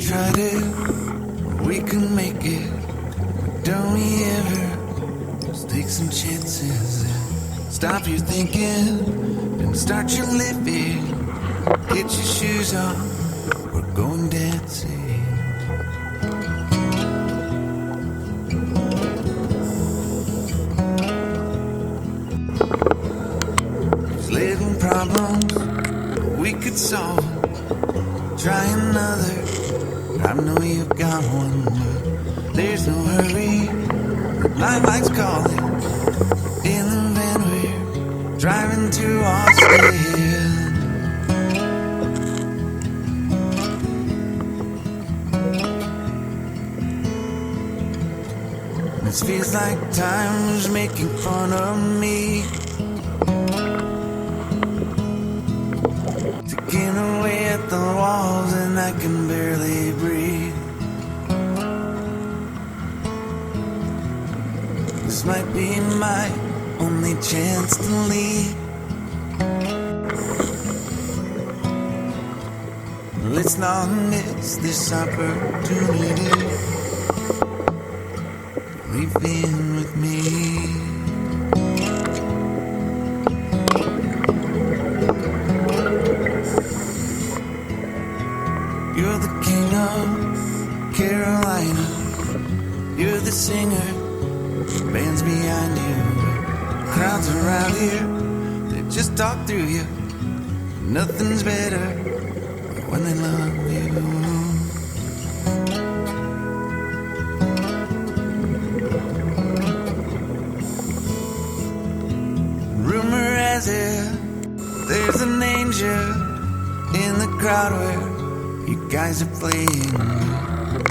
try to, we can make it. Don't we ever just take some chances and stop your thinking and start your living. Get your shoes on, we're going dancing. There's little problems we could solve. Try another, I know you've got one, but there's no hurry. The limelight's calling in the van we're driving to Austin. This feels like time was making fun of me, ticking away at the walls and I can barely breathe. This might be my only chance to leave. Let's not miss this opportunity. Leave in with me. You're the king of Carolina. You're the singer, bands behind you, crowds around here, they just talk through you. Nothing's better when they love you. Rumor has it there's an angel in the crowd where you guys are playing.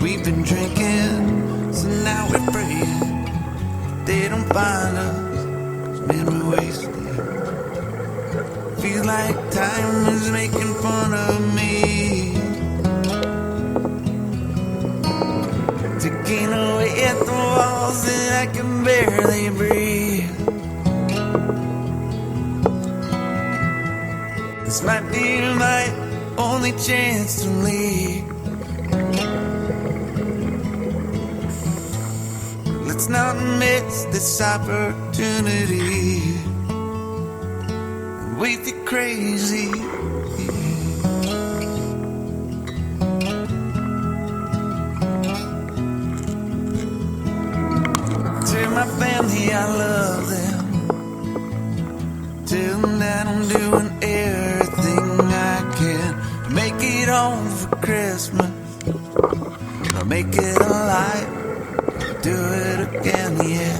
We've been drinking, so now we're praying they don't find us, man, we're wasted. Feels like time is making fun of me, ticking away at the walls and I can barely breathe. This might be my only chance to leave. Let's not miss this opportunity. Wait, the crazy. Tell my family I love them. Tell them that I'm doing everything I can to make it home for Christmas. I'll make it alive. Do it again, yeah.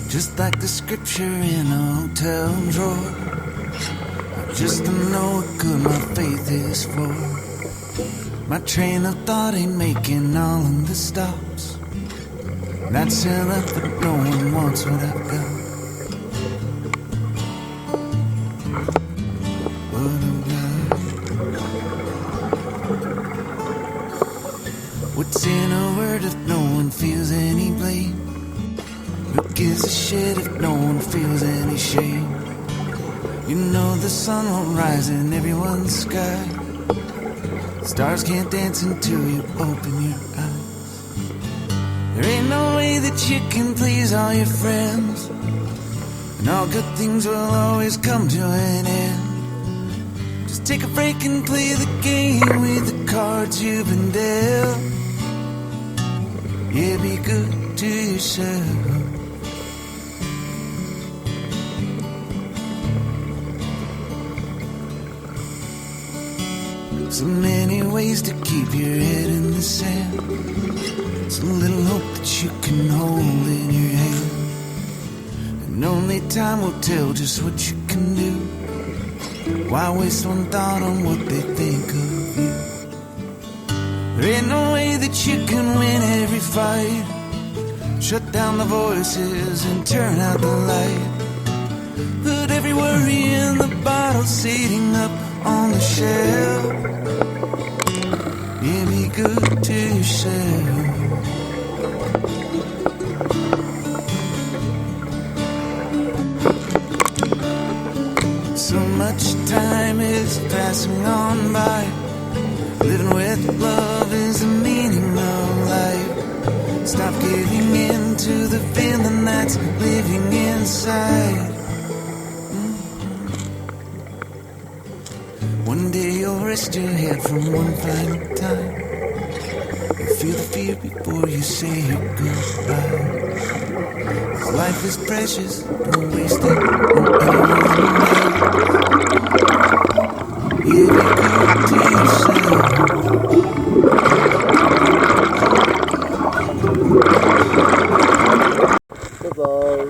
Just like the scripture in a hotel drawer, just to know what good my faith is for. My train of thought ain't making all of the stops. Not sell up, but no one wants what I've got. What about? What's in a word if no one feels any blame? Who gives a shit if no one feels any shame? You know the sun won't rise in everyone's sky. Stars can't dance until you open your eyes. There ain't no way that you can please all your friends, and all good things will always come to an end. Just take a break and play the game with the cards you've been dealt. Yeah, be good to yourself. So many ways to keep your head in the sand. It's a little hope that you can hold in your hand. And only time will tell just what you can do. Why waste one thought on what they think of you? There ain't no way that you can win every fight. Shut down the voices and turn out the light. Put every worry in the bottle sitting up on the shelf. Yeah, be good to yourself. So much time is passing on by. Living with love is the meaning of life. Stop giving in to the feeling that's living inside. One day you'll rest your head from one final time. You feel the fear before you say your goodbye. 'Cause life is precious, don't waste it on anyone. Yeah, be good to yourself. Bye-bye.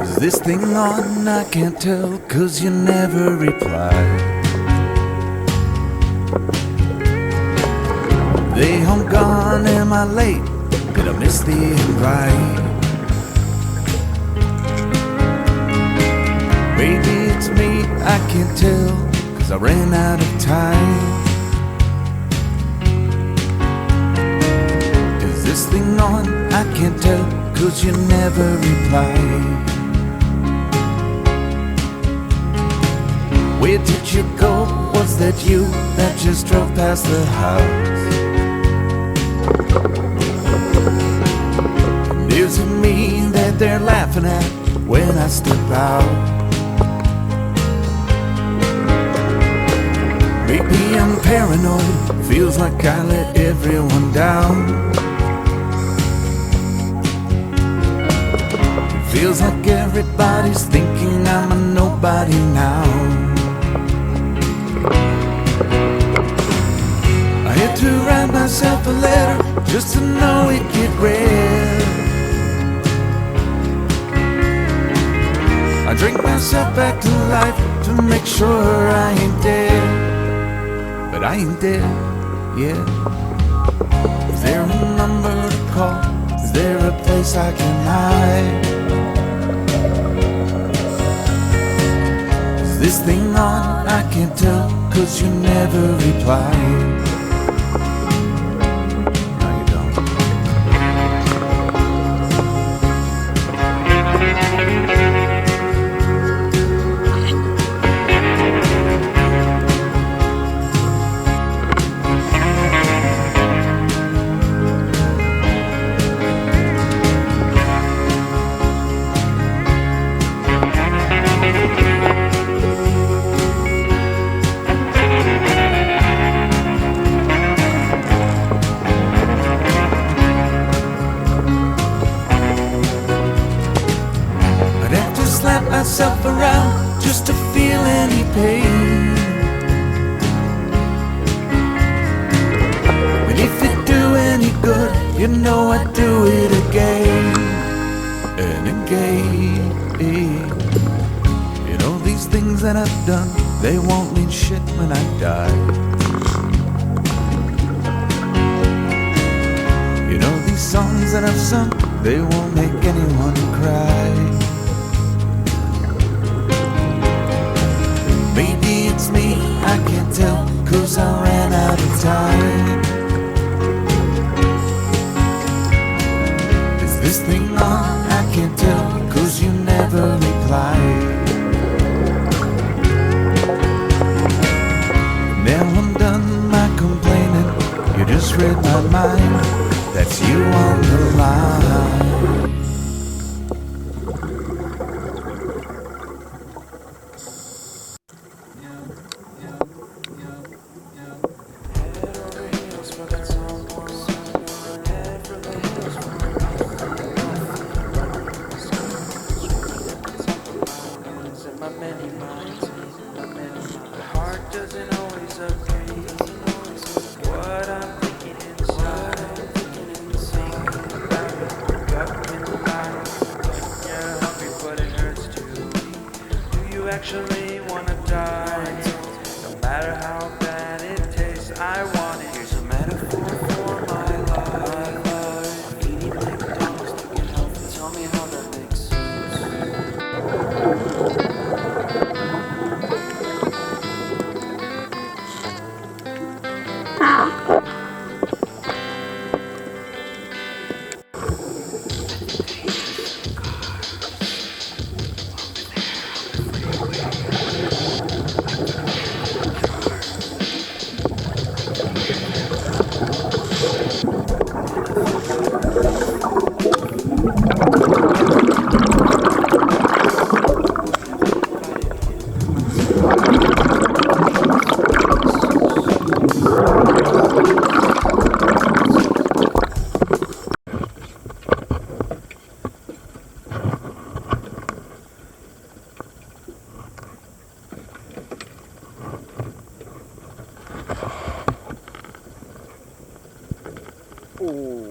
Is this thing on? I can't tell, 'cause you never reply. They home gone, am I late? Did I miss the invite? Maybe it's me, I can't tell, 'cause I ran out of time. Is this thing on? I can't tell, 'cause you never reply. Where did you go? Was that you that just drove past the house? And is it me that they're laughing at when I step out? Maybe I'm paranoid, feels like I let everyone down. It feels like everybody's thinking I'm a nobody now. I had to write myself a letter just to know it get read. I drink myself back to life to make sure I ain't dead. But I ain't dead, yeah. Is there a number to call? Is there a place I can hide? Is this thing on? I can't tell, 'cause you never reply. No, you don't. Myself around just to feel any pain. And if it do any good, you know I'd do it again and again. You know these things that I've done, they won't mean shit when I die. You know these songs that I've sung, they won't make anyone cry. Maybe it's me, I can't tell, 'cause I ran out of time. Is this thing on? I can't tell, 'cause you never reply. Now I'm done my complaining, you just read my mind, that's you on the line. you actually wanna die? No matter how bad it tastes, I want it. Here's a metaphor for my life. I'm eating McDonald's, thinking healthy. Tell me how that makes Oh.